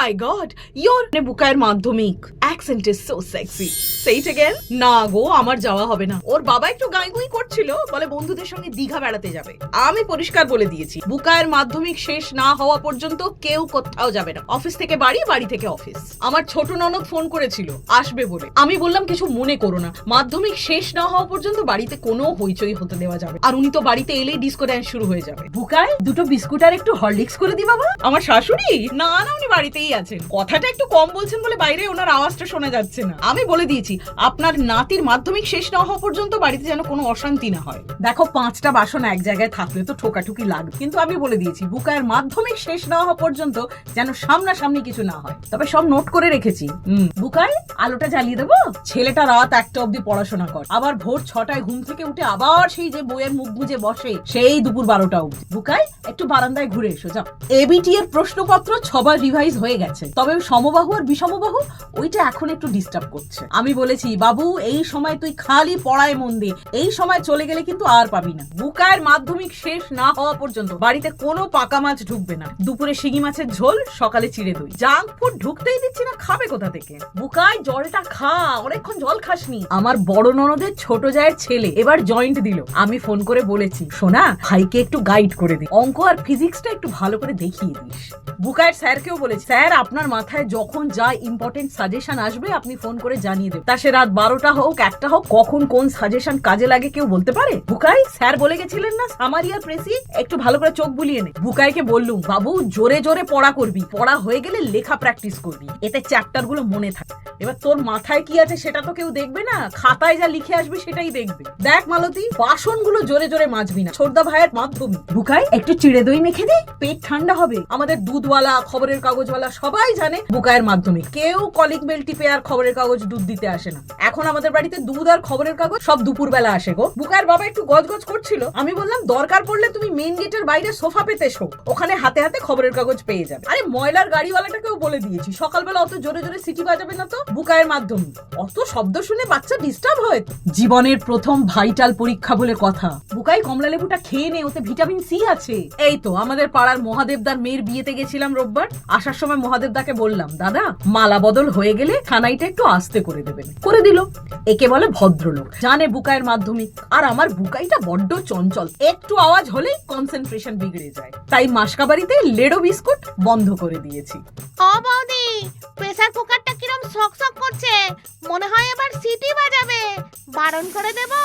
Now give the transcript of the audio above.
My god, your বুকায়ের মাধ্যমিক accent is so sexy. সেই থেকে না গো, আমার যাওয়া হবে না। ওর বাবা একটু গাঁই করছিল, বলে বন্ধুদের সঙ্গে দীঘা বেড়াতে যাবে। আমি পরিষ্কার বলে দিয়েছি, বুকায়ের মাধ্যমিক শেষ না হওয়া পর্যন্ত কেউ কোথাও যাবে না। অফিস থেকে বাড়ি, বাড়ি থেকে অফিস। আমার ছোট ননদ ফোন করেছিল আসবে বলে। আমি বললাম কিছু মনে করো না, মাধ্যমিক শেষ না হওয়া পর্যন্ত বাড়িতে কোনো হইচই হতে দেওয়া যাবে। আর উনি তো বাড়িতে এলেই ডিস্কো ড্যান্স শুরু হয়ে যাবে। বুকায় দুটো বিস্কুট আর একটু হরলিক্স করে দি বাবা। আমার শাশুড়ি না না, উনি বাড়িতেই আছেন। কথাটা একটু কম বলছেন বলে বাইরে ওনার আওয়াজটা শোনা যাচ্ছে না। আমি বলে দিয়েছি আপনার নাতির মাধ্যমিক শেষ না হওয়া পর্যন্ত বাড়িতে যেন কোনো অশান্তি না হয়। দেখো 5টা বাসন এক জায়গায় থাকলে তো ঠোকাঠুকি লাগবে, কিন্তু আমি বলে দিয়েছি বুকায়ের মাধ্যমিক শেষ না হওয়া পর্যন্ত যেন সামনাসামনি কিছু না হয়। তবে সব নোট করে রেখেছি। বুকায় আলোটা জ্বালিয়ে দেবো। ছেলেটা রাত 1টা অবধি পড়াশোনা করে, আবার ভোর 6টায় ঘুম থেকে উঠে আবার সেই যে বইয়ের মুখ গুজে বসে সেই দুপুর 12টা অবধি। বুকায় একটু বারান্দায় ঘুরে এসো যাও। এবিটি এর প্রশ্নপত্র 6বার রিভাইজ হয়ে গেছে, তবে সমবাহু আর বিষমবাহু ওইটা এখন একটু ডিস্টার্ব করছে। আমি বলেছি বাবু এই সময় তুই খালি পড়ায় মন দে, এই সময় চলে গেলে কিন্তু আর পাবি না। বুকায়ের মাধ্যমিক শেষ না হওয়া পর্যন্ত বাড়িতে কোনো পাকা মাছ ঢুকবে না। দুপুরে শিঙি মাছের ঝোল, সকালে চিড়ে দই। জাঙ্ক ফুড ঢুকতেই দিচ্ছি না, খাবে কোথা থেকে? বুকায় জলটা খা, অনেকক্ষণ জল খাসনি। আমার বড় ননদের ছোট জায়ের ছেলে এবার জয়েন্ট দিল। আমি ফোন করে বলেছি সোনা ভাইকে একটু গাইড করে দে, অঙ্ক আর ফিজিক্সটা একটু ভালো করে দেখিয়ে দিস। বুকায়ের স্যারকেও বলেছি স্যার আপনার মাথায় যখন যা ইম্পর্টেন্ট সাজেশন আসবে আপনি ফোন করে জানিয়ে দেবেন। তা সে রাত 12টা হোক 1টা হোক, কখন কোন সাজেশন কাজে লাগে কেউ বলতে পারে? বুকাই স্যার বলে গেছিলেন না সামারি আর প্রেসি একটু ভালো করে চোখ বুলিয়ে নে। বুকাইকে বললুম বাবু জোরে জোরে পড়া করবি, পড়া হয়ে গেলে লেখা প্র্যাকটিস করবি, এতে চ্যাপ্টার গুলো মনে থাকে। এবার তোর মাথায় কি আছে সেটা তো কেউ দেখবে না, খাতায় যা লিখে আসবি সেটাই দেখবে। দেখ মালতী বাসন গুলো জোরে জোরে মাজবি না, ছোটদা ভাইয়ের মাধ্যমিক। বুকাই একটু চিড়ে দই মেখে দে, পেট ঠান্ডা হবে। আমাদের দুধওয়ালা খবরের কাগজওয়ালা সবাই জানে বুকায়ের মাধ্যমিক, কেউ কলিং বেল টিপে আর খবরের কাগজ দুধ দিতে আসে না। এখন আমাদের বাড়িতে দুধ আর খবরের কাগজ সব দুপুর বেলা আসে গো। বুকায়ের বাবা একটু গজগজ করছিল, আমি বললাম দরকার পড়লে তুমি মেইন গেটের বাইরে সোফা পেতে শো, ওখানে হাতে হাতে খবরের কাগজ পেয়ে যাবে। আরে ময়লার গাড়িওয়ালাটাকেও বলে দিয়েছি সকালবেলা অত জোরে জোরে সিটি বাজাবে না তো। বুকায়ের মাধ্যমিক অত শব্দ শুনে বাচ্চা ডিস্টার্ব হয়। জীবনের প্রথম ভাইটাল পরীক্ষা বলে কথা। বুকাই কমলা লেবুটা খেয়ে নে, ওতে ভিটামিন সি আছে। এই তো আমাদের পাড়ার মহাদেবদার মেয়ের বিয়েতে গেছিলাম রোববার। আসার সময় মহাদেবদাকে বললাম দাদা মালা বদল হয়ে গেলে থানাইটা একটু আস্তে করে দেবেন। করে দিল। একে বলে ভদ্রলোক, জানে বুকায়ের মাধ্যমিক। আর আমার বুকাইটা বড্ড চঞ্চল, একটু আওয়াজ হলেই কনসেন্ট্রেশন বিগড়ে যায়। তাই মাসকাবাড়িতে লেডো বিস্কুট বন্ধ করে দিয়েছি। ও বৌদি, প্রেসার কুকারটা কিরম শক শক করছে, মনে হয় এবার সিটি বাজাবে, বারণ করে দেবো।